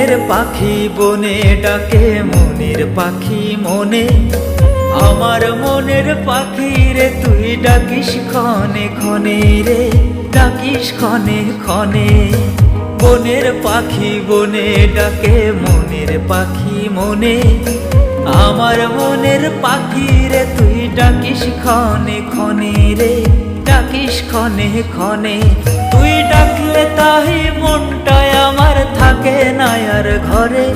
বনের পাখি বনে ডাকে মনের পাখি মনে, আমার মনের পাখি রে তুই ডাকিস ক্ষণে ক্ষণে রে, ডাকিস ক্ষণে ক্ষণে। বনের পাখি বনে ডাকে মনের পাখি মনে, আমার মনের পাখি রে তুই ডাকিস ক্ষণে ক্ষণে রে, ডাকিস ক্ষণে ক্ষণে। তুই ডাকলে তাই মনটায় আমার থাকে না আর ঘরে,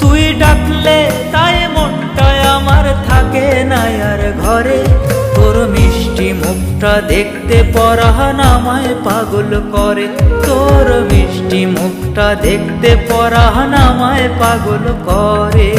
তুই ডাকলে তাই মনটায় আমার থাকে না আর ঘরে। তোর মিষ্টি মুখটা দেখতে পরাণ আমায় পাগল করে, তোর মিষ্টি মুখটা দেখতে পরাণ আমায় পাগল করে।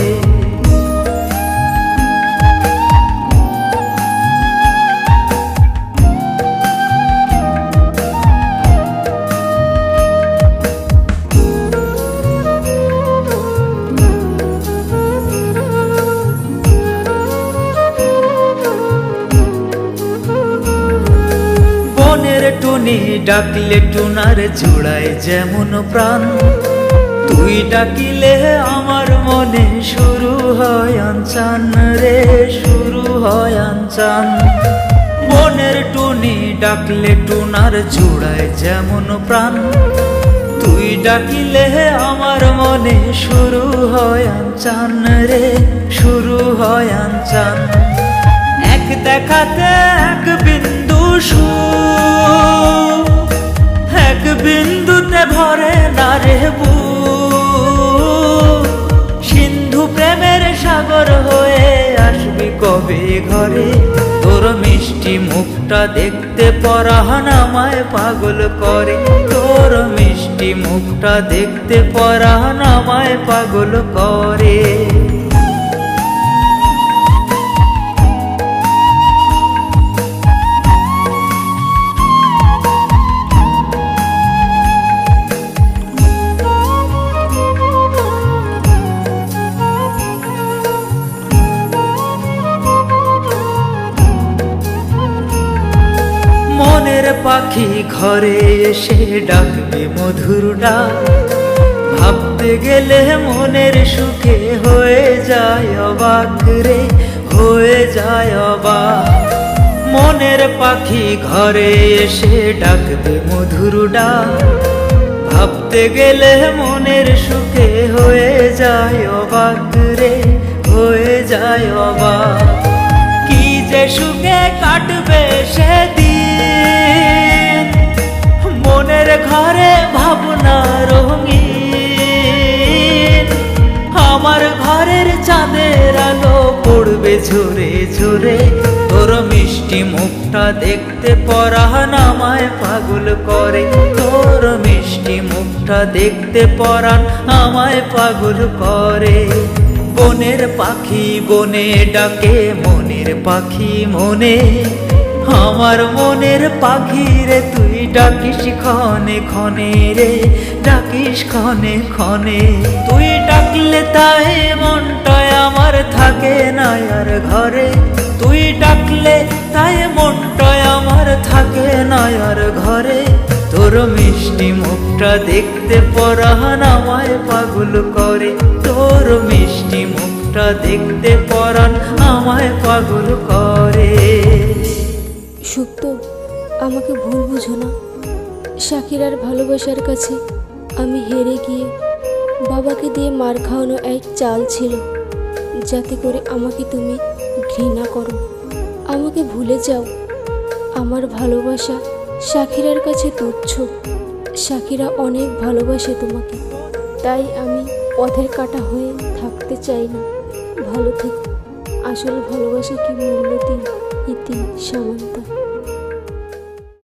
টুনি ডাকলে টুনার জোড়ায় যেমন প্রাণ, তুই ডাকিলে আমার মনে শুরু হয় আনচান রে, শুরু হয় আনচান। বনের টুনি ডাকলে টুনার জোড়ায় যেমন প্রাণ, তুই ডাকিলে আমার মনে শুরু হয় আনচান রে, শুরু হয় আনচান। এক দেখাতে এক বিন্দু সুখ, এক বিন্দুতে ভরে না রে বুক। সিন্ধু প্রেমের সাগর হয়ে আসবি কবে ঘরে, তোর মিষ্টি মুখটা দেখতে পরাণ আমায় পাগল করে, তোর মিষ্টি মুখটা দেখতে পরাণ আমায় পাগল করে। মনের পাখি ঘরে এসে ডাকবে মধুর ডাক, ভাবতে গেলে মনের সুখে হয়ে যায় অবাক রে, হয়ে যায় অবাক। মনের পাখি ঘরে এসে ডাকবে মধুর ডাক, ভাবতে গেলে মনের সুখে হয়ে যায় অবাক রে, হয়ে যায় অবাক। কি যে সুখে কাটবে সেদিন, মনের ঘরে ভাবনা রঙিন। আমার ঘরের চাঁদের আলো পড়বে ঝরে ঝরে, তোর মিষ্টি মুখটা দেখতে পরাণ আমায় পাগল করে, তোর মিষ্টি মুখটা দেখতে পরাণ আমায় পাগল করে। বনের পাখি বনে ডাকে মনের পাখি মনে, আমার মনের পাখি রে তুই ডাকিস ক্ষণে ক্ষণে রে, ডাকিস ক্ষণে ক্ষণে। তুই ডাকলে তাই মনটায় আমার থাকে না আর ঘরে, তুই ডাকলে তাই মনটায় আমার থাকে না আর ঘরে। তোর মিষ্টি মুখটা দেখতে পরাণ আমায় পাগল করে, তোর মিষ্টি মুখটা দেখতে পরাণ আমায় পাগল করে। সুপ্ত, আমাকে ভুল বুঝো না। শাকিরার ভালোবাসার কাছে আমি হেরে গিয়ে বাবাকে দিয়ে মার খাওয়ানো এক চাল ছিল, যাতে করে আমাকে তুমি ঘৃণা করো। আমাকে ভুলে যাও। আমার ভালোবাসা শাকিরার কাছে তুচ্ছ। শাকিরা অনেক ভালোবাসে তোমাকে, তাই আমি পথের কাঁটা হয়ে থাকতে চাই না। ভালো থেকো। আসল ভালোবাসা কি মূল্য দিন, ইতি সামান্তা।